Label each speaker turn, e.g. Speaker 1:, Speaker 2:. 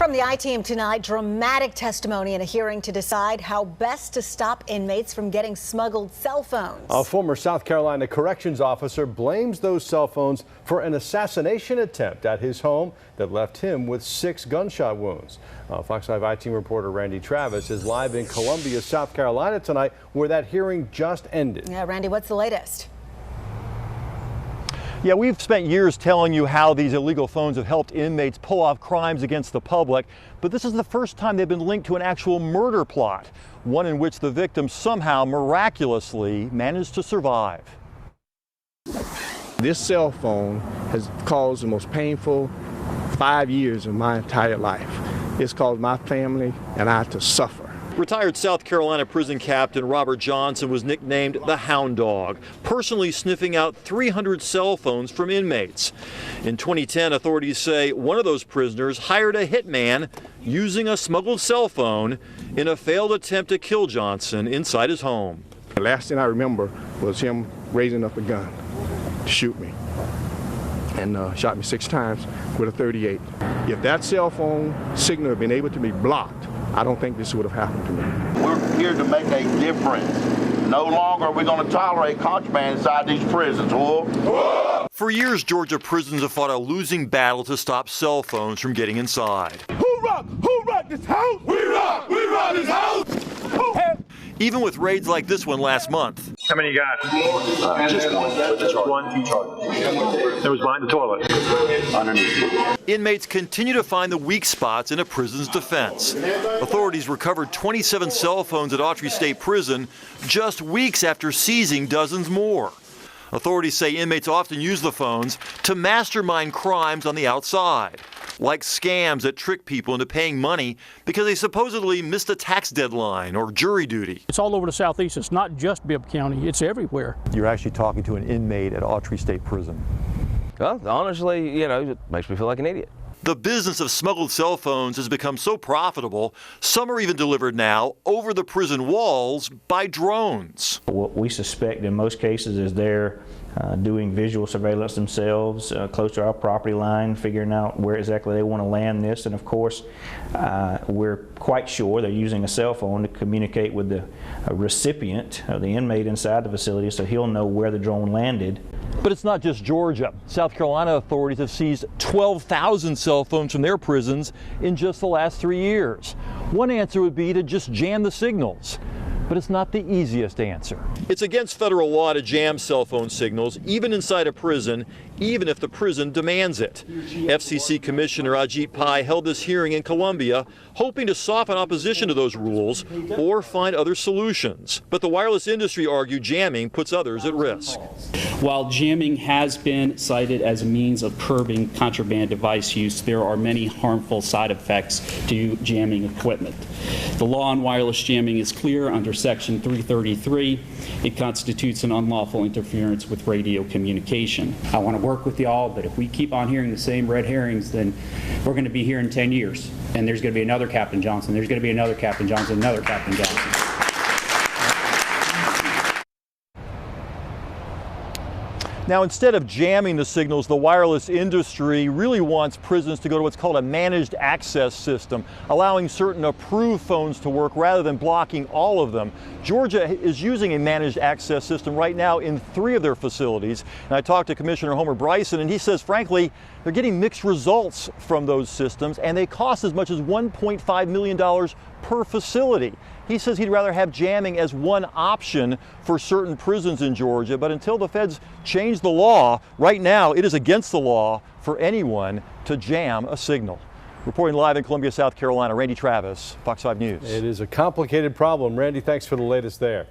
Speaker 1: From the I-Team tonight, dramatic testimony in a hearing to decide how best to stop inmates from getting smuggled cell phones.
Speaker 2: A former South Carolina corrections officer blames those cell phones for an assassination attempt at his home that left him with 6 gunshot wounds. Fox 5 I-Team reporter Randy Travis is live in Columbia, South Carolina tonight, where that hearing just ended.
Speaker 1: Yeah, Randy, what's the latest?
Speaker 3: Yeah, we've spent years telling you how these illegal phones have helped inmates pull off crimes against the public, but this is the first time they've been linked to an actual murder plot, one in which the victim somehow miraculously managed to survive.
Speaker 4: This cell phone has caused the most painful 5 years of my entire life. It's caused my family and I to suffer.
Speaker 3: Retired South Carolina prison captain Robert Johnson was nicknamed the Hound Dog, personally sniffing out 300 cell phones from inmates. In 2010, authorities say one of those prisoners hired a hitman using a smuggled cell phone in a failed attempt to kill Johnson inside his home.
Speaker 4: The last thing I remember was him raising up a gun to shoot me, and shot me 6 times with a .38. If that cell phone signal had been able to be blocked, I don't think this would have happened to me.
Speaker 5: We're here to make a difference. No longer are we going to tolerate contraband inside these prisons. Whoa.
Speaker 3: For years, Georgia prisons have fought a losing battle to stop cell phones from getting inside.
Speaker 6: Who rock this house? We rock this house.
Speaker 3: Even with raids like this one last month.
Speaker 7: How many you got?
Speaker 5: Just one.
Speaker 7: Just one. It was behind the toilet.
Speaker 5: Underneath.
Speaker 3: Inmates continue to find the weak spots in a prison's defense. Authorities recovered 27 cell phones at Autry State Prison just weeks after seizing dozens more. Authorities say inmates often use the phones to mastermind crimes on the outside, like scams that trick people into paying money because they supposedly missed a tax deadline or jury duty.
Speaker 8: It's all over the Southeast. It's not just Bibb County. It's everywhere.
Speaker 3: You're actually talking to an inmate at Autry State Prison.
Speaker 9: Well, honestly, it makes me feel like an idiot.
Speaker 3: The business of smuggled cell phones has become so profitable, some are even delivered now over the prison walls by drones.
Speaker 10: What we suspect in most cases is they're doing visual surveillance themselves close to our property line, figuring out where exactly they want to land this. And of course, we're quite sure they're using a cell phone to communicate with the recipient, the inmate inside the facility, so he'll know where the drone landed.
Speaker 3: But it's not just Georgia. South Carolina authorities have seized 12,000 cell phones from their prisons in just the last 3 years. One answer would be to just jam the signals. But it's not the easiest answer. It's against federal law to jam cell phone signals, even inside a prison, even if the prison demands it. FCC Commissioner Ajit Pai held this hearing in Columbia, hoping to soften opposition to those rules or find other solutions. But the wireless industry argued jamming puts others at risk.
Speaker 11: While jamming has been cited as a means of curbing contraband device use, there are many harmful side effects to jamming equipment. The law on wireless jamming is clear under Section 333. It constitutes an unlawful interference with radio communication. I want to work with y'all, but if we keep on hearing the same red herrings, then we're going to be here in 10 years, and there's going to be another Captain Johnson, there's going to be another Captain Johnson, another Captain Johnson.
Speaker 3: Now, instead of jamming the signals, the wireless industry really wants prisons to go to what's called a managed access system, allowing certain approved phones to work rather than blocking all of them. Georgia is using a managed access system right now in 3 of their facilities. And I talked to Commissioner Homer Bryson, and he says, frankly, they're getting mixed results from those systems, and they cost as much as $1.5 million per facility. He says he'd rather have jamming as one option for certain prisons in Georgia, but until the feds change the law, right now it is against the law for anyone to jam a signal. Reporting live in Columbia, South Carolina, Randy Travis, Fox 5 News.
Speaker 2: It is a complicated problem. Randy, thanks for the latest there.